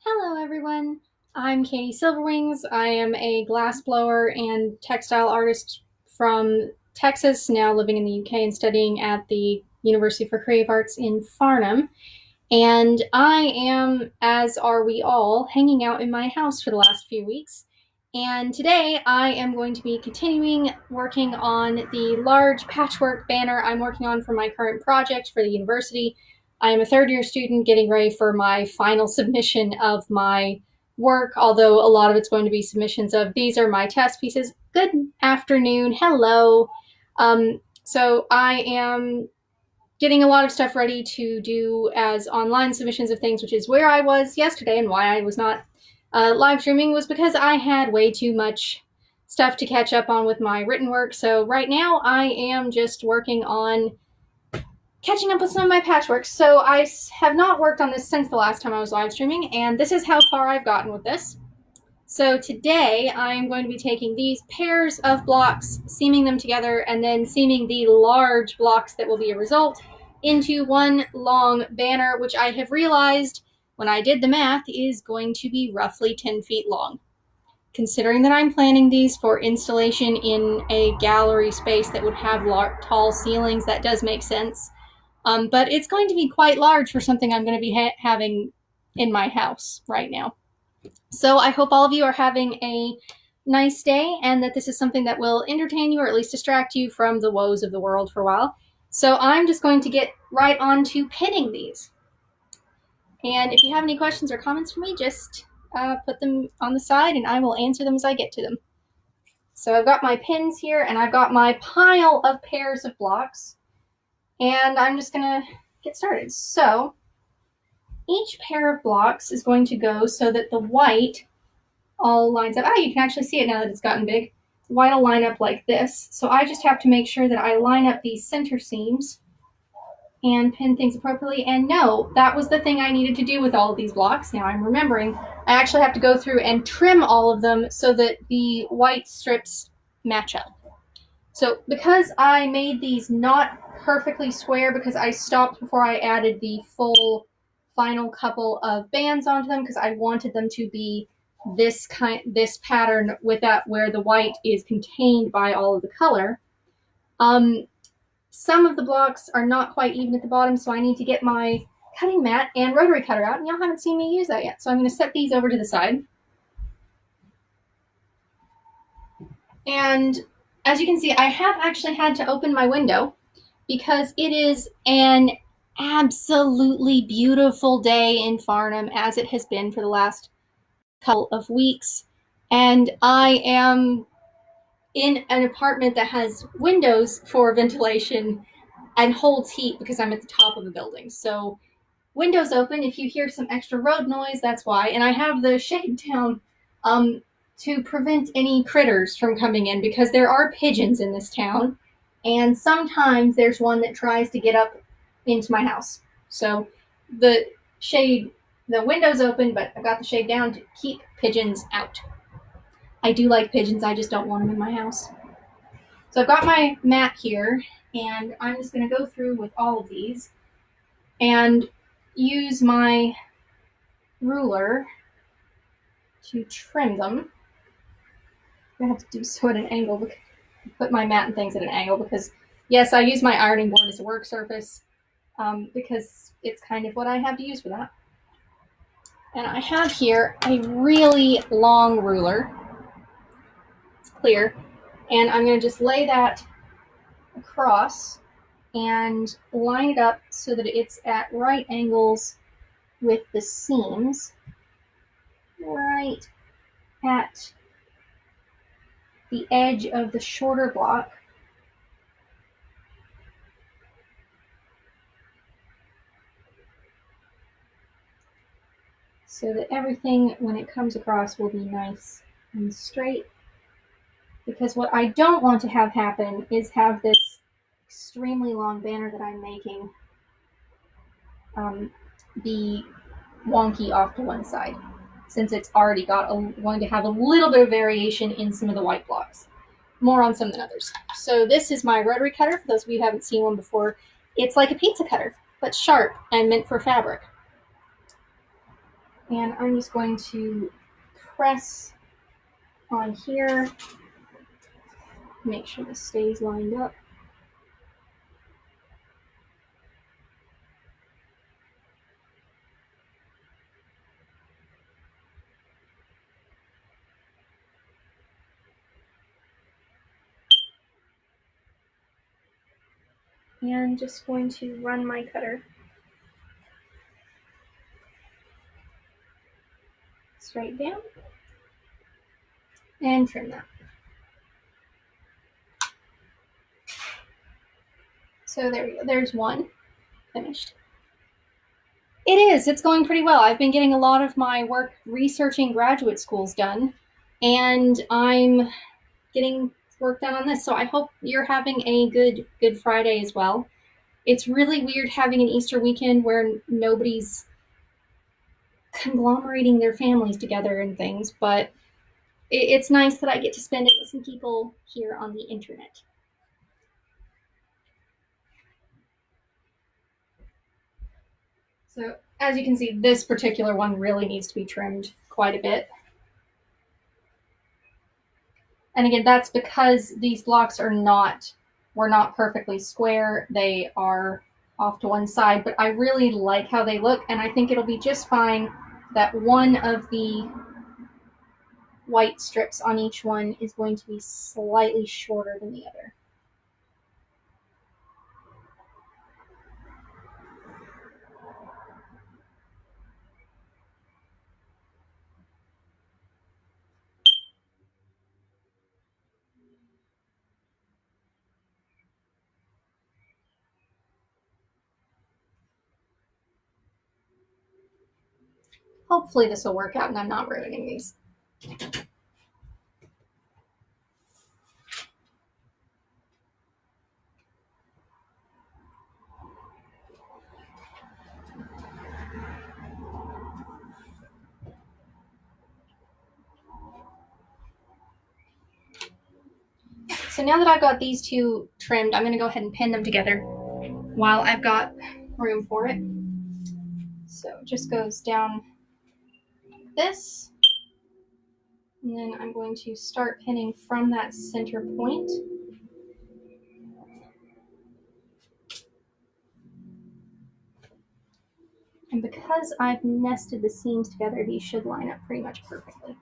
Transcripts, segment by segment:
Hello everyone, I'm Katie Silverwings. I am a glassblower and textile artist from Texas, now living in the UK and studying at the University for Creative Arts in Farnham. And I am, as are we all, hanging out in my house for the last few weeks. And today I am going to be continuing working on the large patchwork banner I'm working on for my current project for the university. I am a third-year student getting ready for my final submission of my work, although a lot of it's going to be submissions of these are my test pieces. Good afternoon. Hello. So I am getting a lot of stuff ready to do as online submissions of things, which is where I was yesterday, and why I was not live streaming was because I had way too much stuff to catch up on with my written work. So right now I am just working on catching up with some of my patchwork. So I have not worked on this since the last time I was live streaming, and this is how far I've gotten with this. So today I am going to be taking these pairs of blocks, seaming them together, and then seaming the large blocks that will be a result into one long banner, which I have realized when I did the math is going to be roughly 10 feet long. Considering that I'm planning these for installation in a gallery space that would have tall ceilings, that does make sense. But it's going to be quite large for something I'm going to be having in my house right now. So I hope all of you are having a nice day and that this is something that will entertain you or at least distract you from the woes of the world for a while. So I'm just going to get right on to pinning these. And if you have any questions or comments for me, just put them on the side and I will answer them as I get to them. So I've got my pins here and I've got my pile of pairs of blocks. And I'm just going to get started. So each pair of blocks is going to go so that the white all lines up. You can actually see it now that it's gotten big. The white will line up like this. So I just have to make sure that I line up these center seams and pin things appropriately. And no, that was the thing I needed to do with all of these blocks. Now I'm remembering. I actually have to go through and trim all of them so that the white strips match up. So because I made these not perfectly square because I stopped before I added the full final couple of bands onto them because I wanted them to be this pattern with that where the white is contained by all of the color. Some of the blocks are not quite even at the bottom, so I need to get my cutting mat and rotary cutter out, and y'all haven't seen me use that yet. So I'm going to set these over to the side. And as you can see, I have actually had to open my window because it is an absolutely beautiful day in Farnham, as it has been for the last couple of weeks. And I am in an apartment that has windows for ventilation and holds heat because I'm at the top of the building. So windows open. If you hear some extra road noise, that's why. And I have the shade down to prevent any critters from coming in because there are pigeons in this town. And sometimes there's one that tries to get up into my house. So the window's open, but I've got the shade down to keep pigeons out. I do like pigeons, I just don't want them in my house. So I've got my mat here, and I'm just going to go through with all of these and use my ruler to trim them. I have to do so at an angle, put my mat and things at an angle because, yes, I use my ironing board as a work surface because it's kind of what I have to use for that. And I have here a really long ruler. It's clear. And I'm going to just lay that across and line it up so that it's at right angles with the seams, right at the edge of the shorter block. So that everything, when it comes across, will be nice and straight. Because what I don't want to have happen is have this extremely long banner that I'm making be wonky off to one side, since it's already going to have a little bit of variation in some of the white blocks. More on some than others. So this is my rotary cutter. For those of you who haven't seen one before, it's like a pizza cutter, but sharp and meant for fabric. And I'm just going to press on here, make sure this stays lined up. And just going to run my cutter straight down and trim that. So there we go. There's one finished. It is. It's going pretty well. I've been getting a lot of my work researching graduate schools done, and I'm getting work done on this. So I hope you're having a good Friday as well. It's really weird having an Easter weekend where nobody's conglomerating their families together and things, but it's nice that I get to spend it with some people here on the internet. So as you can see, this particular one really needs to be trimmed quite a bit. And again, that's because these blocks were not perfectly square. They are off to one side, but I really like how they look, and I think it'll be just fine that one of the white strips on each one is going to be slightly shorter than the other. Hopefully this will work out and I'm not ruining these. So now that I've got these two trimmed, I'm going to go ahead and pin them together while I've got room for it. So it just goes down like this. And then I'm going to start pinning from that center point. And because I've nested the seams together, these should line up pretty much perfectly.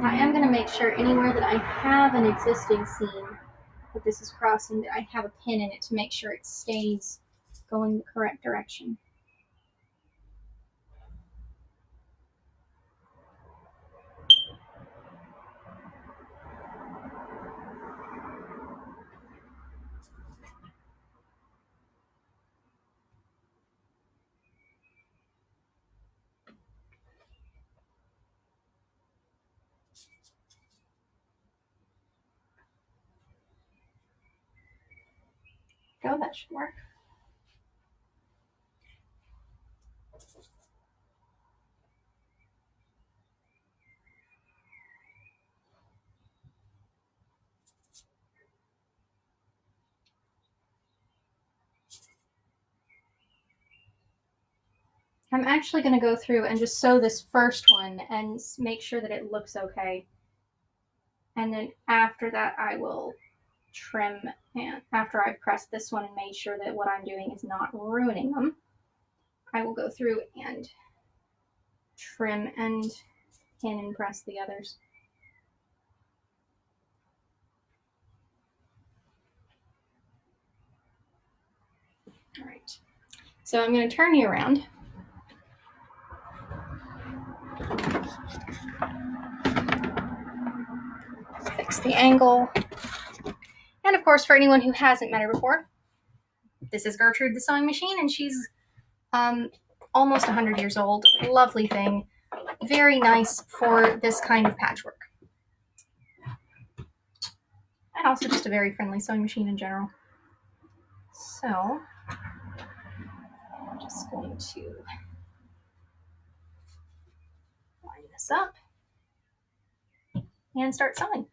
I am going to make sure anywhere that I have an existing seam that this is crossing, that I have a pin in it to make sure it stays going the correct direction. Go, that should work. I'm actually going to go through and just sew this first one and make sure that it looks okay. And then after that, I will trim, and after I've pressed this one and made sure that what I'm doing is not ruining them, I will go through and trim and pin and press the others. All right, so I'm going to turn you around. Fix the angle. And of course, for anyone who hasn't met her before, this is Gertrude the sewing machine, and she's almost 100 years old. Lovely thing. Very nice for this kind of patchwork. And also just a very friendly sewing machine in general. So, I'm just going to line this up. and start sewing.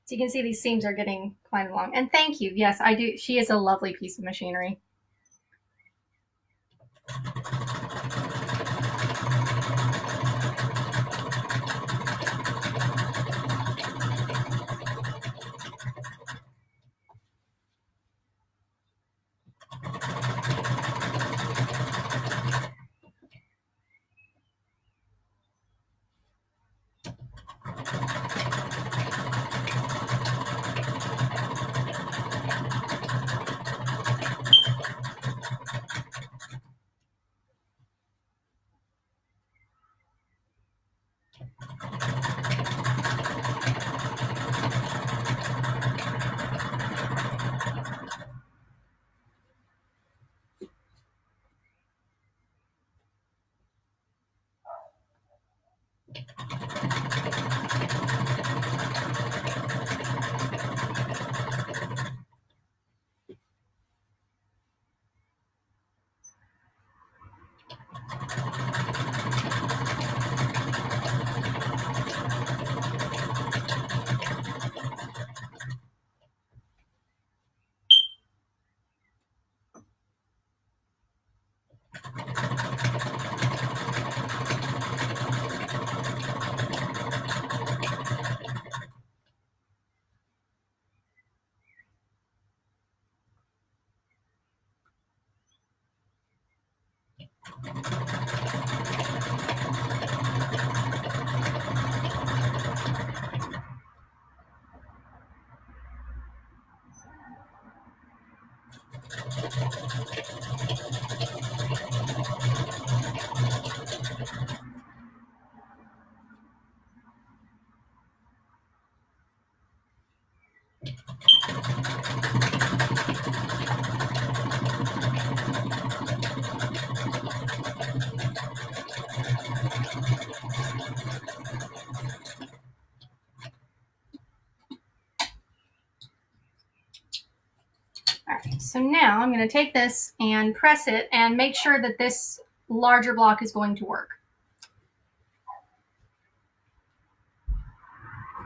So you can see these seams are getting quite long. And thank you. Yes, I do. She is a lovely piece of machinery. All right, so now I'm going to take this and press it and make sure that this larger block is going to work.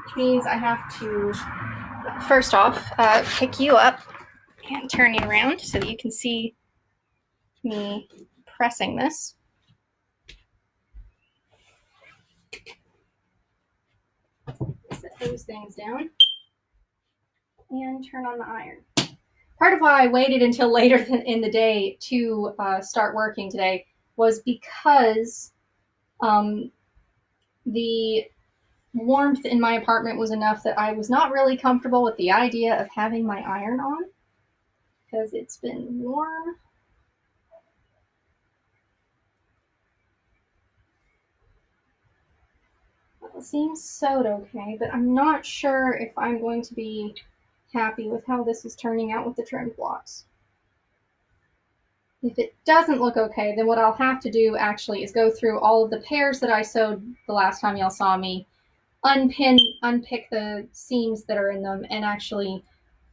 Which means I have to, first off, pick you up and turn you around so that you can see me pressing this. Set those things down and turn on the iron. Part of why I waited until later in the day to start working today was because the warmth in my apartment was enough that I was not really comfortable with the idea of having my iron on because it's been warm. It seems sewed okay, but I'm not sure if I'm going to be happy with how this is turning out with the trimmed blocks. If it doesn't look okay, then what I'll have to do actually is go through all of the pairs that I sewed the last time y'all saw me, unpick the seams that are in them, and actually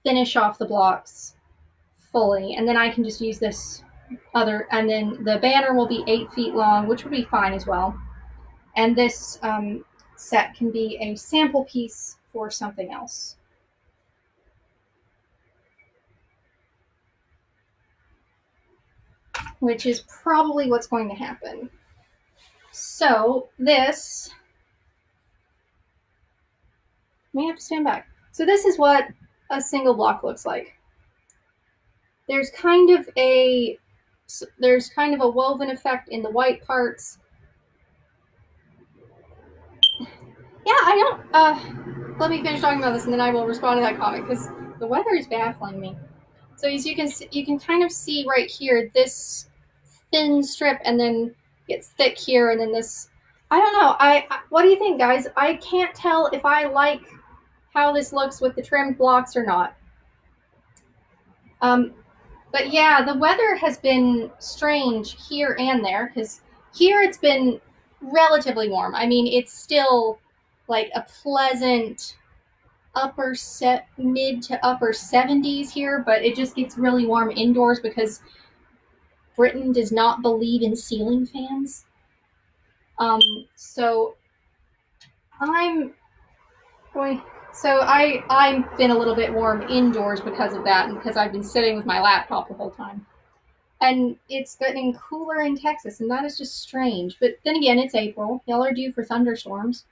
finish off the blocks fully. And then I can just use this other, and then the banner will be 8 feet long, which would be fine as well. And this set can be a sample piece for something else. Which is probably what's going to happen. So this, may have to stand back. So this is what a single block looks like. There's kind of a woven effect in the white parts. Yeah, I don't, let me finish talking about this and then I will respond to that comment because the weather is baffling me. So as you can kind of see right here, this thin strip and then gets thick here and then this I don't know. What do you think, guys? I can't tell if I like how this looks with the trimmed blocks or not. But yeah, the weather has been strange here and there because here it's been relatively warm. I mean, it's still like a pleasant mid to upper 70s here, but it just gets really warm indoors because Britain does not believe in ceiling fans. So I'm going. So I've been a little bit warm indoors because of that, and because I've been sitting with my laptop the whole time. And it's getting cooler in Texas, and that is just strange. But then again, it's April. Y'all are due for thunderstorms.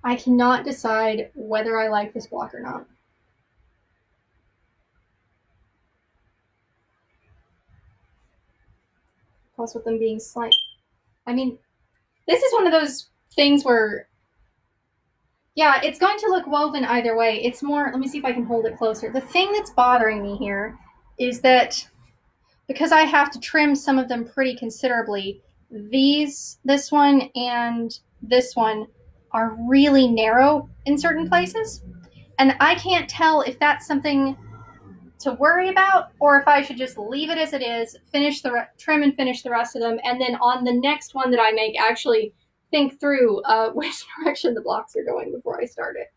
I cannot decide whether I like this block or not. Plus, with them being slight. I mean, this is one of those things where, yeah, it's going to look woven either way. It's more, let me see if I can hold it closer. The thing that's bothering me here is that because I have to trim some of them pretty considerably, this one and this one are really narrow in certain places. And I can't tell if that's something to worry about or if I should just leave it as it is, trim and finish the rest of them, and then on the next one that I make, actually think through which direction the blocks are going before I start it.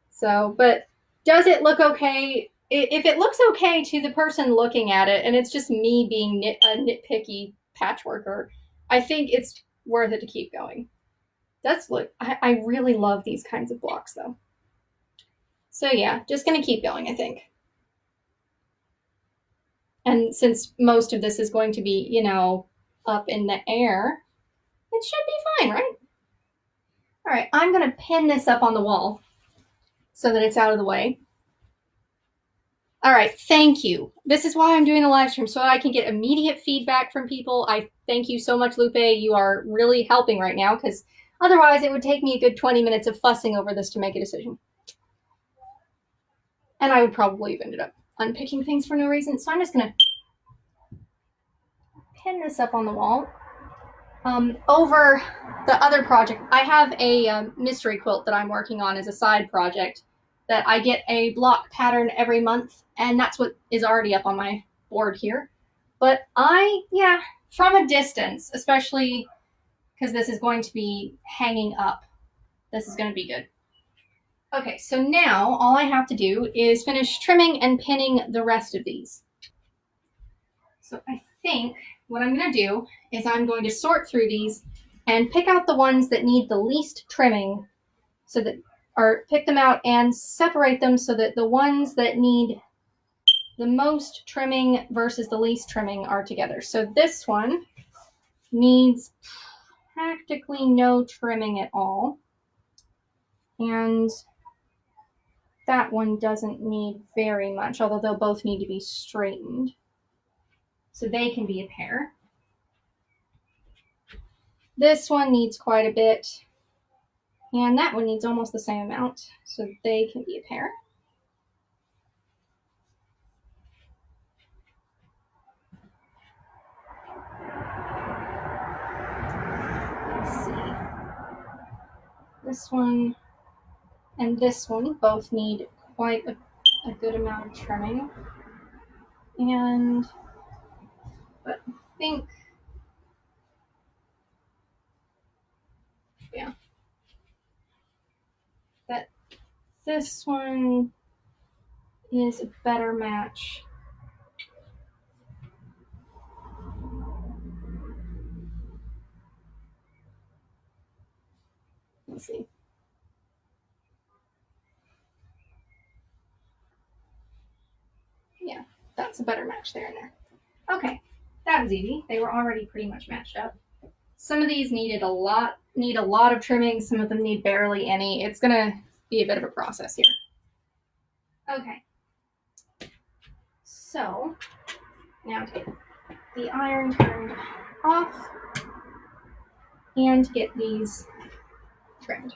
So, but does it look okay? If it looks okay to the person looking at it, and it's just me being a nitpicky patchworker, I think it's worth it to keep going. I really love these kinds of blocks though. So yeah, just gonna keep going, I think. And since most of this is going to be, up in the air, it should be fine, right? All right, I'm going to pin this up on the wall so that it's out of the way. All right, thank you. This is why I'm doing the live stream, so I can get immediate feedback from people. I thank you so much, Lupe. You are really helping right now because otherwise it would take me a good 20 minutes of fussing over this to make a decision. And I would probably have ended up unpicking things for no reason. So I'm just going to pin this up on the wall. Over the other project, I have a mystery quilt that I'm working on as a side project that I get a block pattern every month, and that's what is already up on my board here. But from a distance, especially because this is going to be hanging up, this is going to be good. Okay, so now all I have to do is finish trimming and pinning the rest of these. So I think what I'm going to do is I'm going to sort through these and pick out the ones that need the least trimming or pick them out and separate them so that the ones that need the most trimming versus the least trimming are together. So this one needs practically no trimming at all. And that one doesn't need very much, although they'll both need to be straightened. So they can be a pair. This one needs quite a bit. And that one needs almost the same amount, so they can be a pair. Let's see. This one and this one both need quite a good amount of trimming. But I think, that this one is a better match. Let's see. Yeah, that's a better match there and there. Okay, that was easy. They were already pretty much matched up. Some of these need a lot of trimming. Some of them need barely any. It's gonna be a bit of a process here. Okay. So now to get the iron turned off. and get these trimmed.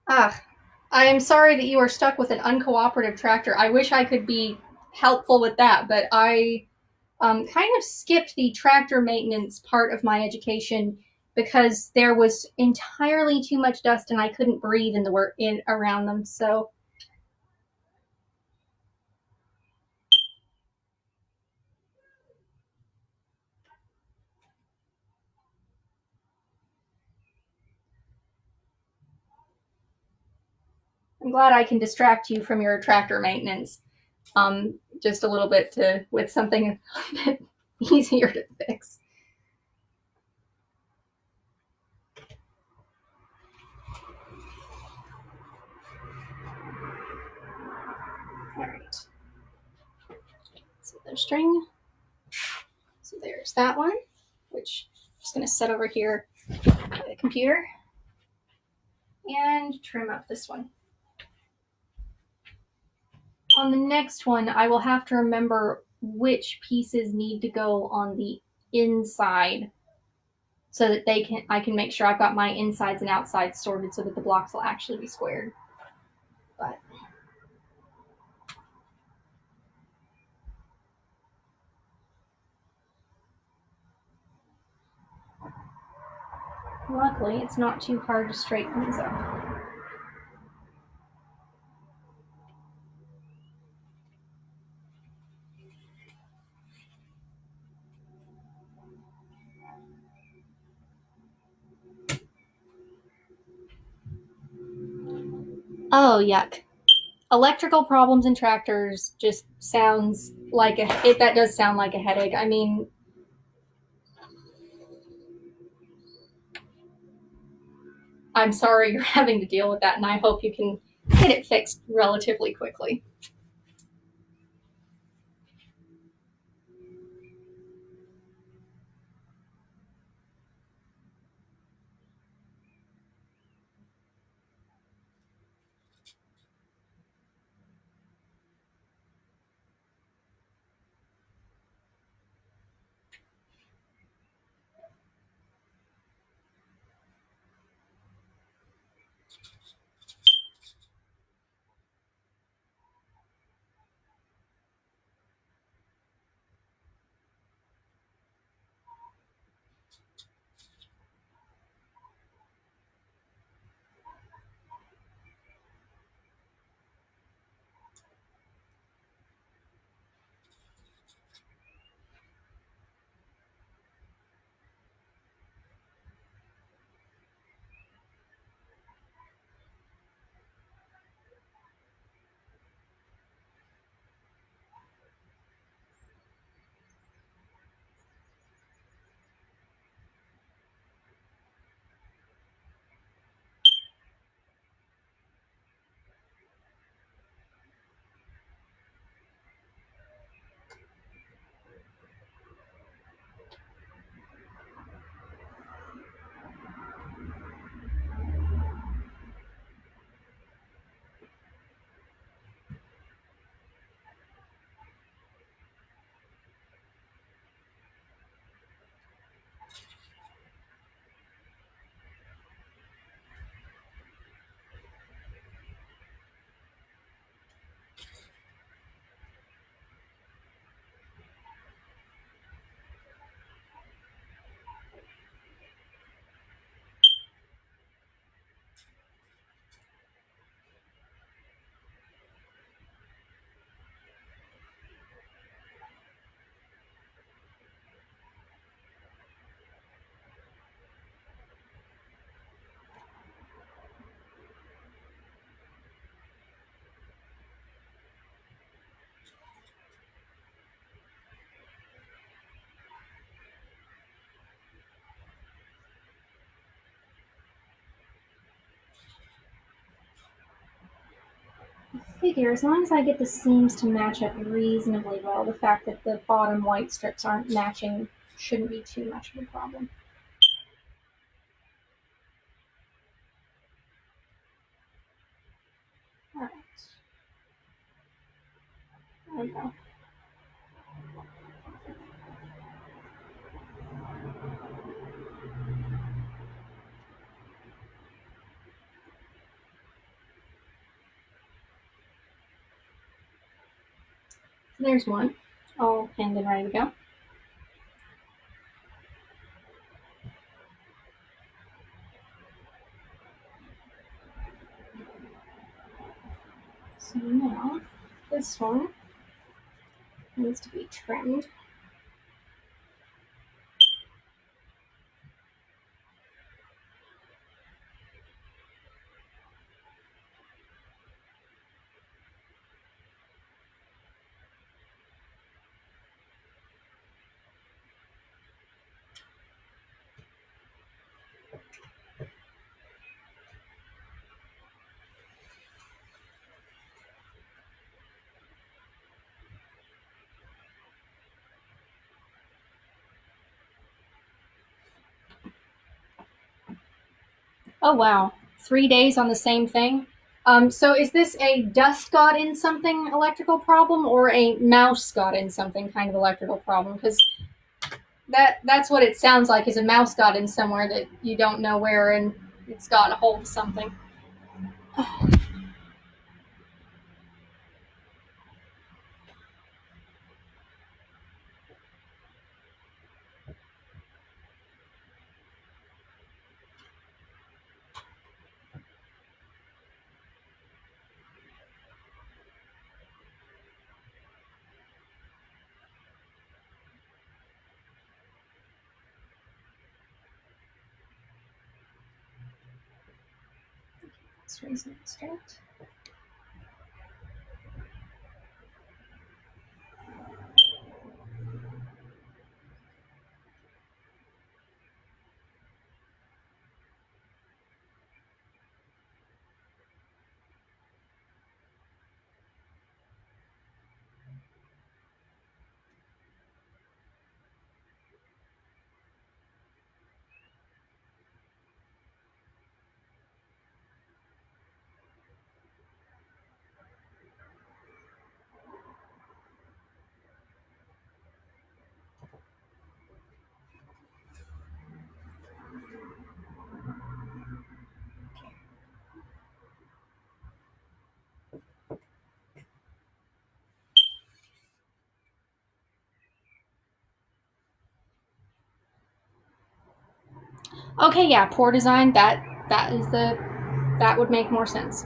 Ah, I am sorry that you are stuck with an uncooperative tractor. I wish I could be helpful with that, but I kind of skipped the tractor maintenance part of my education because there was entirely too much dust and I couldn't breathe in the work in around them. So I'm glad I can distract you from your tractor maintenance just a little bit with something a bit easier to fix. All right. So there's string. So there's that one, which I'm just going to set over here by the computer and trim up this one. On the next one, I will have to remember which pieces need to go on the inside so that I can make sure I've got my insides and outsides sorted so that the blocks will actually be squared. But luckily, it's not too hard to straighten these up. Oh, yuck. Electrical problems in tractors just sounds like that does sound like a headache. I mean, I'm sorry you're having to deal with that, and I hope you can get it fixed relatively quickly. Figure, as long as I get the seams to match up reasonably well, the fact that the bottom white strips aren't matching shouldn't be too much of a problem. Alright. we go. There's one, all pinned and ready to go. So now this one needs to be trimmed. Oh wow, 3 days on the same thing. So is this a dust got in something electrical problem or a mouse got in something kind of electrical problem? Because that's what it sounds like, is a mouse got in somewhere that you don't know where and it's got a hold of something. Let's raise it straight. Okay, yeah, poor design. That would make more sense.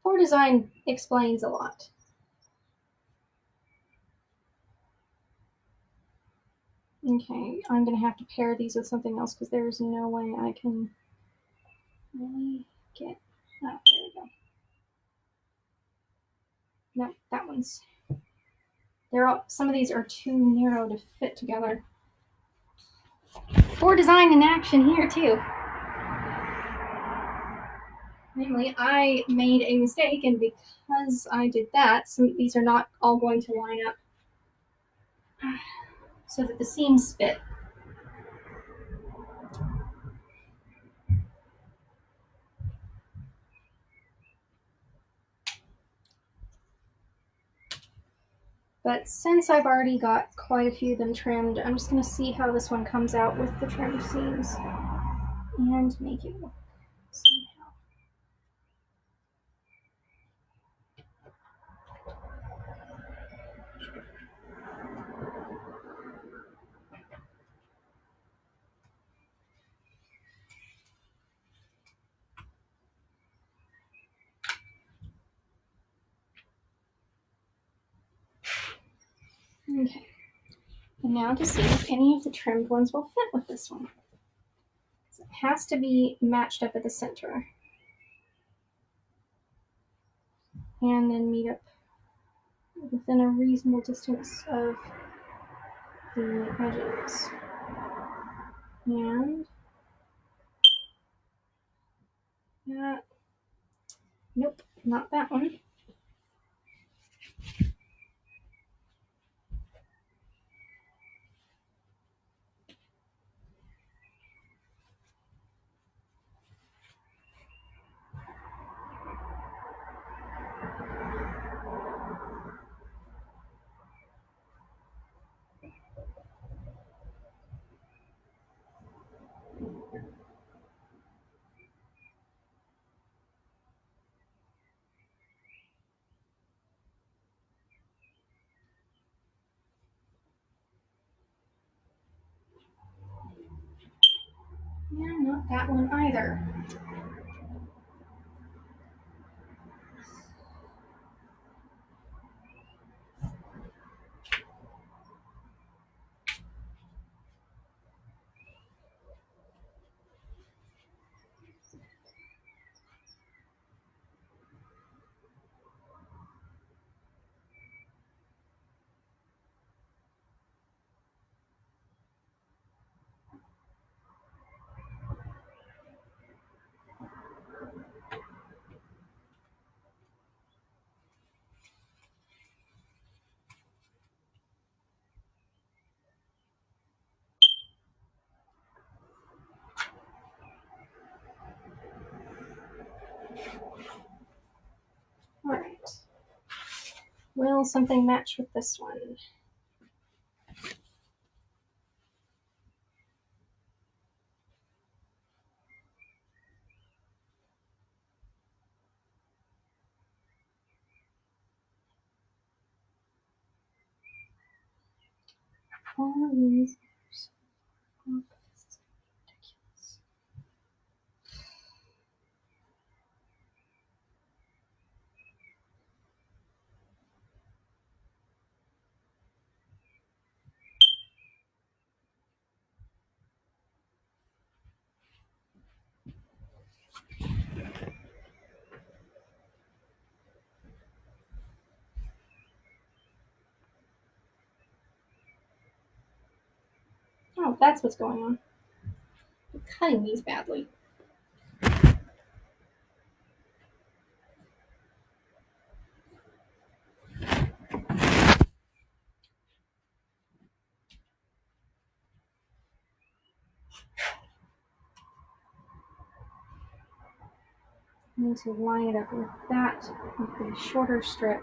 Poor design explains a lot. Okay, I'm gonna have to pair these with something else because there's no way I can really get. Oh, there we go. No, that one's. Some of these are too narrow to fit together. Poor design in action here too. Namely, I made a mistake, and because I did that, these are not all going to line up so that the seams fit. But since I've already got quite a few of them trimmed, I'm just going to see how this one comes out with the trimmed seams and make it work somehow. Okay, and now to see if any of the trimmed ones will fit with this one. So it has to be matched up at the center. And then meet up within a reasonable distance of the edges. And that, nope, not that one. Yeah, not that one either. All right. Will something match with this one? All these. Oh, this is ridiculous. Oh, that's what's going on. I'm cutting these badly. I need to line it up with that, with the shorter strip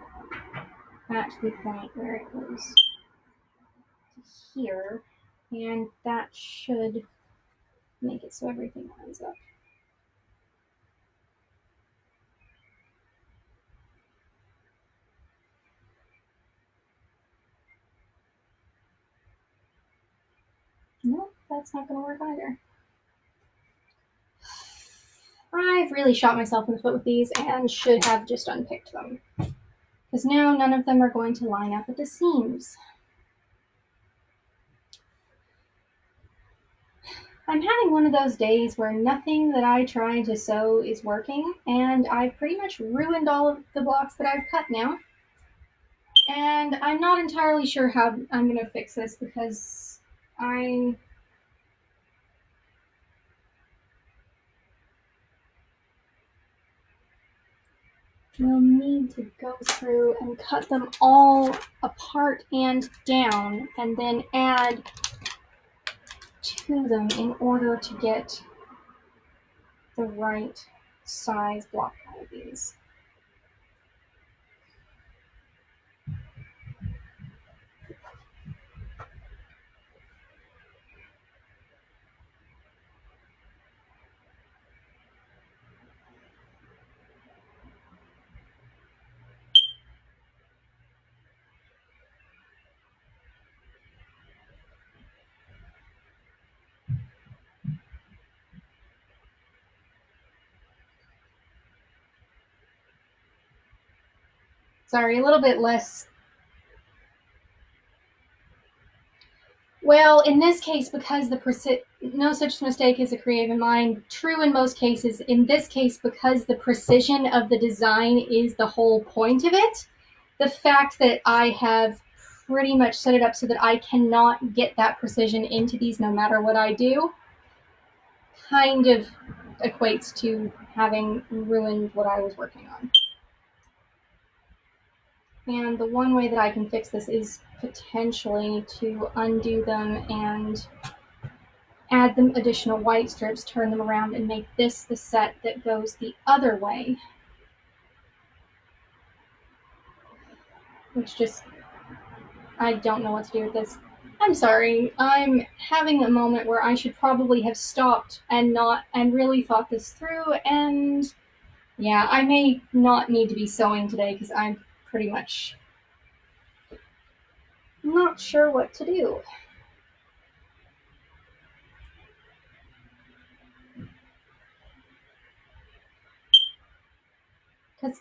at the point where it goes to here, and that should make it so everything lines up. Nope, that's not going to work either. I've really shot myself in the foot with these and should have just unpicked them. Because now none of them are going to line up at the seams. I'm having one of those days where nothing that I try to sew is working, and I've pretty much ruined all of the blocks that I've cut now. And I'm not entirely sure how I'm going to fix this because I will need to go through and cut them all apart and down and then add to them in order to get the right size block quantities. Sorry, a little bit less. Well, in this case, because no such mistake is a creative mind, true in most cases. In this case, because the precision of the design is the whole point of it, the fact that I have pretty much set it up so that I cannot get that precision into these no matter what I do, kind of equates to having ruined what I was working on. And the one way that I can fix this is potentially to undo them and add them additional white strips, turn them around, and make this the set that goes the other way. Which just, I don't know what to do with this. I'm sorry. I'm having a moment where I should probably have stopped and really thought this through. And yeah, I may not need to be sewing today because I'm pretty much not sure what to do. Because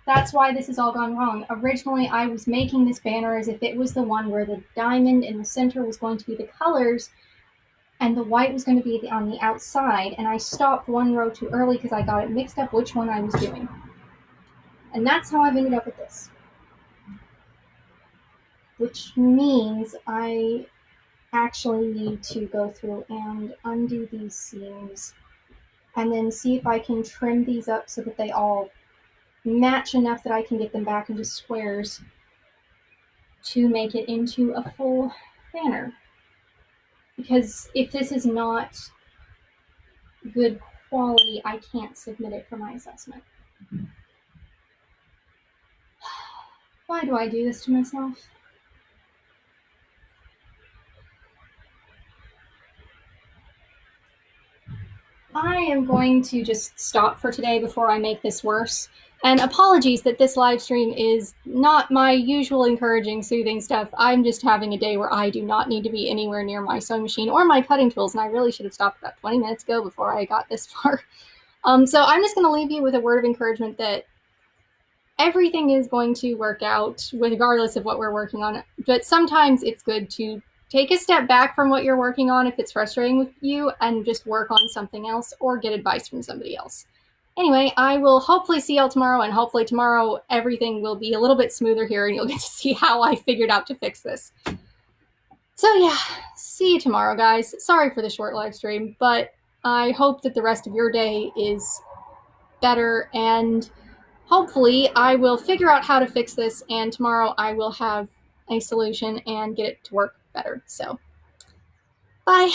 that's why this has all gone wrong. Originally, I was making this banner as if it was the one where the diamond in the center was going to be the colors, and the white was going to be on the outside. And I stopped one row too early because I got it mixed up which one I was doing. And that's how I've ended up with this. Which means I actually need to go through and undo these seams and then see if I can trim these up so that they all match enough that I can get them back into squares to make it into a full banner. Because if this is not good quality, I can't submit it for my assessment. Why do I do this to myself? I am going to just stop for today before I make this worse. And apologies that this live stream is not my usual encouraging, soothing stuff. I'm just having a day where I do not need to be anywhere near my sewing machine or my cutting tools, and I really should have stopped about 20 minutes ago before I got this far. So I'm just going to leave you with a word of encouragement that everything is going to work out regardless of what we're working on. But sometimes it's good to take a step back from what you're working on if it's frustrating with you and just work on something else or get advice from somebody else. Anyway, I will hopefully see y'all tomorrow, and hopefully tomorrow everything will be a little bit smoother here and you'll get to see how I figured out to fix this. So yeah, see you tomorrow, guys. Sorry for the short live stream, but I hope that the rest of your day is better, and hopefully I will figure out how to fix this, and tomorrow I will have a solution and get it to work better. So, bye.